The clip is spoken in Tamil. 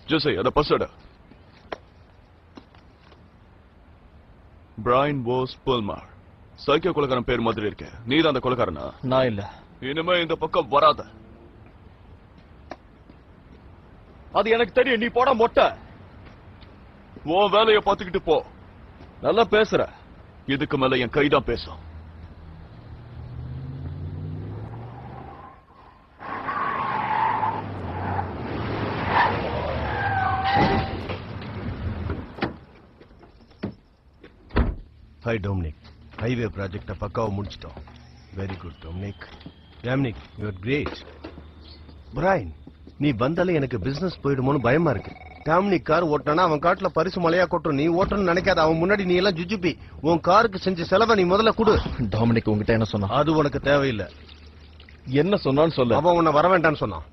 ஜோசே அத பர்ஸ் பிரைன் வோஸ் புல்மார். சைக்கிள் கொலைக்காரன் பேர் மாதிரி இருக்க. நீ தான் அந்த கொலைக்காரனா? நான் இல்ல. இனிமே இந்த பக்கம் வராத. அது எனக்கு தெரியும். நீ போட மொட்டை. உன் வேலையை பார்த்துக்கிட்டு போ. நல்லா பேசுற. இதுக்கு மேல என் கைதான் பேசும். Hi Dominic. ஹைவே ப்ராஜெக்ட பக்காவா முடிச்சிட்டோம். Very good Dominic. Dominic you are great. Brian, நீ வந்தாலே எனக்கு பிசினஸ் போயிடுமோன்னு பயமா இருக்கு. டாமினிக் கார் ஓட்டினா அவன் காட்டுல பரிசு மலையா கொட்டும். நீ ஓட்டணும்னு நினைக்காத. அவன் முன்னாடி நீ எல்லாம் ஜுஜுப்பி. உன் காருக்கு செஞ்ச செலவை நீ முதல்ல கொடு. டாமினிக் உங்ககிட்ட என்ன சொன்னா? அது உனக்கு தேவையில்லை. என்ன சொன்னான்னு சொல்ல. அவன் உன்னை வர வேண்டான்னு சொன்னான்.